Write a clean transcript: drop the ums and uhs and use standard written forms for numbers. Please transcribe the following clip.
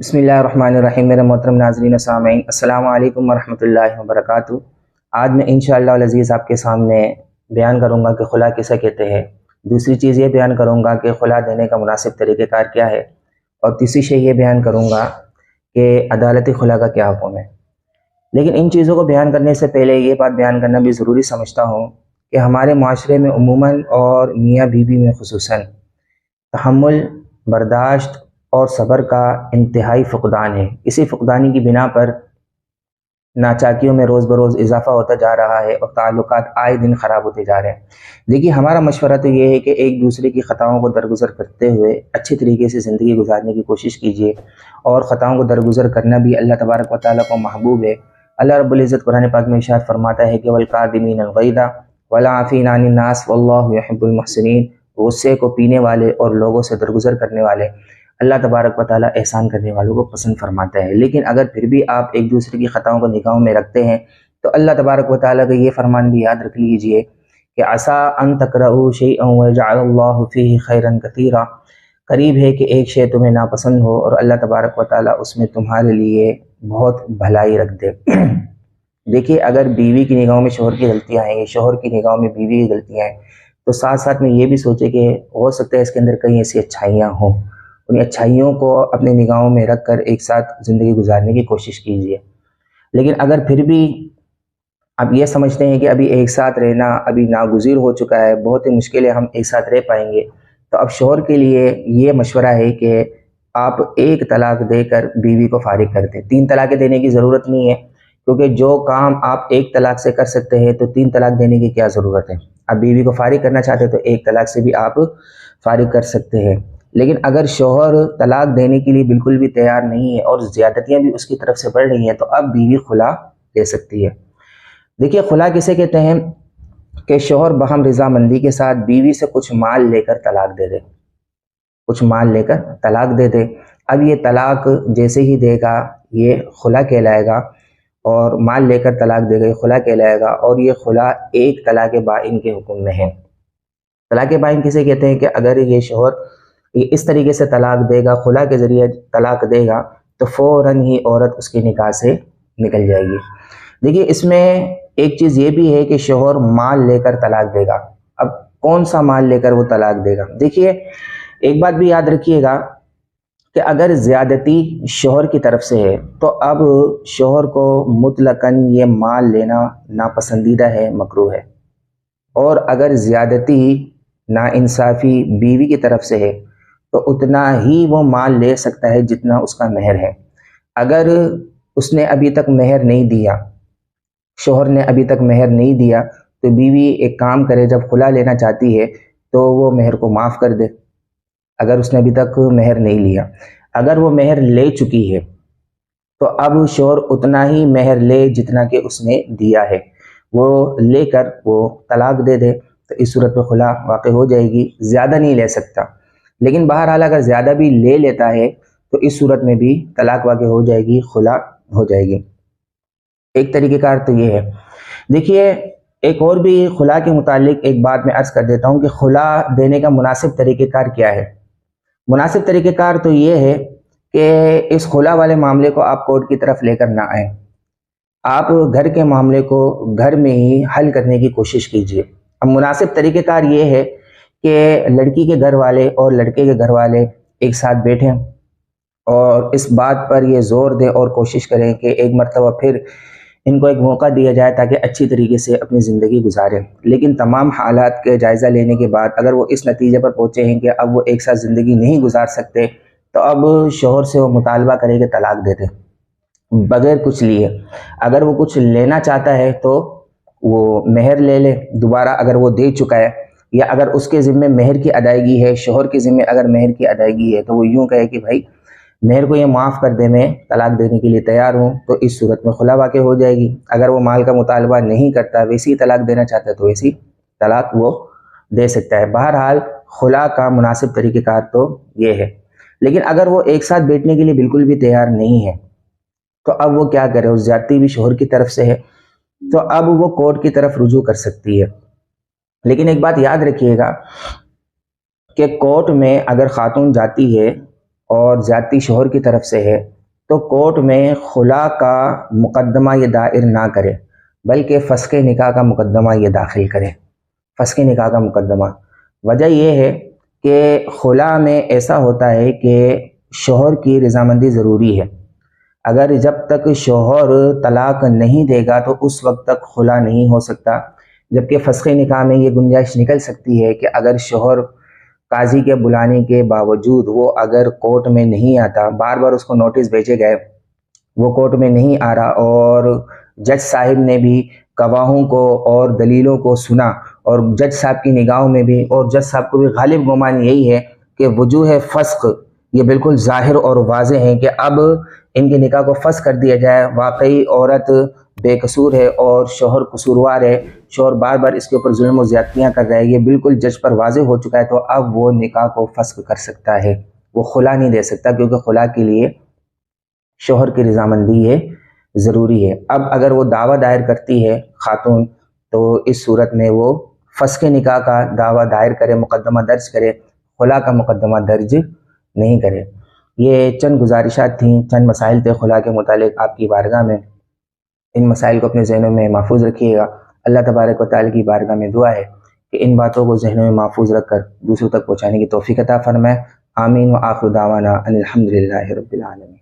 بسم اللہ الرحمن الرحیم۔ میرے محترم ناظرین و سامعین، السلام علیکم ورحمۃ اللہ وبرکاتہ۔ آج میں انشاءاللہ العزیز آپ کے سامنے بیان کروں گا کہ خلا کسے کہتے ہیں۔ دوسری چیز یہ بیان کروں گا کہ خلا دینے کا مناسب طریقہ کار کیا ہے، اور تیسری شے یہ بیان کروں گا کہ عدالتی خلا کا کیا حکم ہے۔ لیکن ان چیزوں کو بیان کرنے سے پہلے یہ بات بیان کرنا بھی ضروری سمجھتا ہوں کہ ہمارے معاشرے میں عموماً اور میاں بیوی میں خصوصاً تحمل، برداشت اور صبر کا انتہائی فقدان ہے۔ اسی فقدانی کی بنا پر ناچاکیوں میں روز بروز اضافہ ہوتا جا رہا ہے اور تعلقات آئے دن خراب ہوتے جا رہے ہیں۔ دیکھیے، ہمارا مشورہ تو یہ ہے کہ ایک دوسرے کی خطاؤں کو درگزر کرتے ہوئے اچھی طریقے سے زندگی گزارنے کی کوشش کیجیے، اور خطاؤں کو درگزر کرنا بھی اللہ تبارک و تعالیٰ کو محبوب ہے۔ اللہ رب العزت قرآن پاک میں ارشاد فرماتا ہے کہ وَالْقَاذِمِينَ الْغَيْظَ وَالْعَافِينَ عَنِ النَّاسِ وَاللَّهُ يُحِبُّ الْمُحْسِنِينَ۔ غصے کو پینے والے اور لوگوں سے درگزر کرنے والے اللہ تبارک و تعالیٰ احسان کرنے والوں کو پسند فرماتا ہے۔ لیکن اگر پھر بھی آپ ایک دوسرے کی خطاؤں کو نگاہوں میں رکھتے ہیں تو اللہ تبارک و تعالیٰ کا یہ فرمان بھی یاد رکھ لیجئے کہ عسیٰ ان تکرہوا شیئا ویجعل اللہ فیہ خیرا کثیرا۔ قریب ہے کہ ایک شے تمہیں ناپسند ہو اور اللہ تبارک و تعالیٰ اس میں تمہارے لیے بہت بھلائی رکھ دے۔ دیکھیے، اگر بیوی کی نگاہوں میں شوہر کی غلطیاں ہیں یا شوہر کی نگاہوں میں بیوی کی غلطیاں ہیں تو ساتھ ساتھ میں یہ بھی سوچے کہ ہو سکتا ہے اس کے اندر کئی ایسی اچھائیاں ہوں۔ ان اچھائیوں کو اپنی نگاہوں میں رکھ کر ایک ساتھ زندگی گزارنے کی کوشش کیجیے۔ لیکن اگر پھر بھی آپ یہ سمجھتے ہیں کہ ابھی ایک ساتھ رہنا ابھی ناگزیر ہو چکا ہے، بہت ہی مشکل ہے ہم ایک ساتھ رہ پائیں گے، تو اب شوہر کے لیے یہ مشورہ ہے کہ آپ ایک طلاق دے کر بیوی کو فارغ کر دیں۔ 3 طلاقیں دینے کی ضرورت نہیں ہے، کیونکہ جو کام آپ ایک طلاق سے کر سکتے ہیں تو 3 طلاق دینے کی کیا ضرورت ہے۔ آپ بیوی کو فارغ کرنا چاہتے ہیں تو ایک طلاق سے بھی آپ فارغ کر سکتے ہیں۔ لیکن اگر شوہر طلاق دینے کے لیے بالکل بھی تیار نہیں ہے اور زیادتیاں بھی اس کی طرف سے بڑھ رہی ہیں تو اب بیوی خلا لے سکتی ہے۔ دیکھیے، خلا کسے کہتے ہیں کہ شوہر بہم رضامندی کے ساتھ بیوی سے کچھ مال لے کر طلاق دے دے، کچھ مال لے کر طلاق دے دے۔ اب یہ طلاق جیسے ہی دے گا یہ خلا کہلائے گا، اور مال لے کر طلاق دے گا یہ خلا کہلائے گا، اور یہ خلا ایک طلاق بائن کے حکم میں ہے۔ طلاق بائن کسے کہتے ہیں کہ اگر یہ شوہر اس طریقے سے طلاق دے گا، خلا کے ذریعے طلاق دے گا، تو فوراً ہی عورت اس کے نکاح سے نکل جائے گی۔ دیکھیے، اس میں ایک چیز یہ بھی ہے کہ شوہر مال لے کر طلاق دے گا۔ اب کون سا مال لے کر وہ طلاق دے گا؟ دیکھیے، ایک بات بھی یاد رکھیے گا کہ اگر زیادتی شوہر کی طرف سے ہے تو اب شوہر کو مطلقاً یہ مال لینا ناپسندیدہ ہے، مکروہ ہے، اور اگر زیادتی ناانصافی بیوی کی طرف سے ہے تو اتنا ہی وہ مال لے سکتا ہے جتنا اس کا مہر ہے۔ اگر اس نے ابھی تک مہر نہیں دیا، شوہر نے ابھی تک مہر نہیں دیا، تو بیوی ایک کام کرے، جب خلا لینا چاہتی ہے تو وہ مہر کو معاف کر دے۔ اگر اس نے ابھی تک مہر نہیں لیا، اگر وہ مہر لے چکی ہے تو اب شوہر اتنا ہی مہر لے جتنا کہ اس نے دیا ہے، وہ لے کر وہ طلاق دے دے، تو اس صورت پہ خلا واقع ہو جائے گی۔ زیادہ نہیں لے سکتا، لیکن بہرحال اگر زیادہ بھی لے لیتا ہے تو اس صورت میں بھی طلاق واقع ہو جائے گی، خلا ہو جائے گی۔ ایک طریقہ کار تو یہ ہے۔ دیکھیے، ایک اور بھی خلا کے متعلق ایک بات میں عرض کر دیتا ہوں کہ خلا دینے کا مناسب طریقہ کار کیا ہے۔ مناسب طریقہ کار تو یہ ہے کہ اس خلا والے معاملے کو آپ کورٹ کی طرف لے کر نہ آئیں، آپ گھر کے معاملے کو گھر میں ہی حل کرنے کی کوشش کیجیے۔ اب مناسب طریقہ کار یہ ہے کہ لڑکی کے گھر والے اور لڑکے کے گھر والے ایک ساتھ بیٹھیں اور اس بات پر یہ زور دیں اور کوشش کریں کہ ایک مرتبہ پھر ان کو ایک موقع دیا جائے تاکہ اچھی طریقے سے اپنی زندگی گزاریں۔ لیکن تمام حالات کے جائزہ لینے کے بعد اگر وہ اس نتیجے پر پہنچے ہیں کہ اب وہ ایک ساتھ زندگی نہیں گزار سکتے، تو اب شوہر سے وہ مطالبہ کرے کہ طلاق دے دے بغیر کچھ لیے۔ اگر وہ کچھ لینا چاہتا ہے تو وہ مہر لے لے دوبارہ، اگر وہ دے چکا ہے، یا اگر اس کے ذمے مہر کی ادائیگی ہے، شوہر کے ذمے اگر مہر کی ادائیگی ہے، تو وہ یوں کہے کہ بھائی مہر کو یہ معاف کر دے، میں طلاق دینے کے لیے تیار ہوں، تو اس صورت میں خلا واقع ہو جائے گی۔ اگر وہ مال کا مطالبہ نہیں کرتا، ویسی طلاق دینا چاہتا ہے، تو ویسی طلاق وہ دے سکتا ہے۔ بہرحال خلا کا مناسب طریقہ کار تو یہ ہے۔ لیکن اگر وہ ایک ساتھ بیٹھنے کے لیے بالکل بھی تیار نہیں ہے تو اب وہ کیا کرے؟ اس زیادتی بھی شوہر کی طرف سے ہے تو اب وہ کورٹ کی طرف رجوع کر سکتی ہے۔ لیکن ایک بات یاد رکھیے گا کہ کورٹ میں اگر خاتون جاتی ہے اور زیادتی شوہر کی طرف سے ہے تو کورٹ میں خلا کا مقدمہ یہ دائر نہ کرے، بلکہ فسخ نکاح کا مقدمہ یہ داخل کرے، فسخ نکاح کا مقدمہ۔ وجہ یہ ہے کہ خلا میں ایسا ہوتا ہے کہ شوہر کی رضامندی ضروری ہے، اگر جب تک شوہر طلاق نہیں دے گا تو اس وقت تک خلا نہیں ہو سکتا، جبکہ فسخ نکاح میں یہ گنجائش نکل سکتی ہے کہ اگر شوہر قاضی کے بلانے کے باوجود وہ اگر کورٹ میں نہیں آتا، بار بار اس کو نوٹس بھیجے گئے، وہ کورٹ میں نہیں آ رہا اور جج صاحب نے بھی گواہوں کو اور دلیلوں کو سنا، اور جج صاحب کی نگاہوں میں بھی اور جج صاحب کو بھی غالب گمان یہی ہے کہ وجوہ فسخ یہ بالکل ظاہر اور واضح ہے کہ اب ان کے نکاح کو فسخ کر دیا جائے، واقعی عورت بے قصور ہے اور شوہر قصوروار ہے، شوہر بار بار اس کے اوپر ظلم و زیادتیاں کر رہا ہے، یہ بالکل جج پر واضح ہو چکا ہے، تو اب وہ نکاح کو فسخ کر سکتا ہے، وہ خلا نہیں دے سکتا، کیونکہ خلا کے لیے شوہر کی رضامندی یہ ضروری ہے۔ اب اگر وہ دعویٰ دائر کرتی ہے خاتون تو اس صورت میں وہ فسخ نکاح کا دعویٰ دائر کرے، مقدمہ درج کرے، خلا کا مقدمہ درج نہیں کرے۔ یہ چند گزارشات تھیں، چند مسائل تھے خلا کے متعلق آپ کی بارگاہ میں، ان مسائل کو اپنے ذہنوں میں محفوظ رکھیے گا۔ اللہ تبارک و تعالیٰ کی بارگاہ میں دعا ہے کہ ان باتوں کو ذہنوں میں محفوظ رکھ کر دوسروں تک پہنچانے کی توفیق عطا فرمائے۔ آمین و آخر دعوانا ان الحمدللہ رب العالمین۔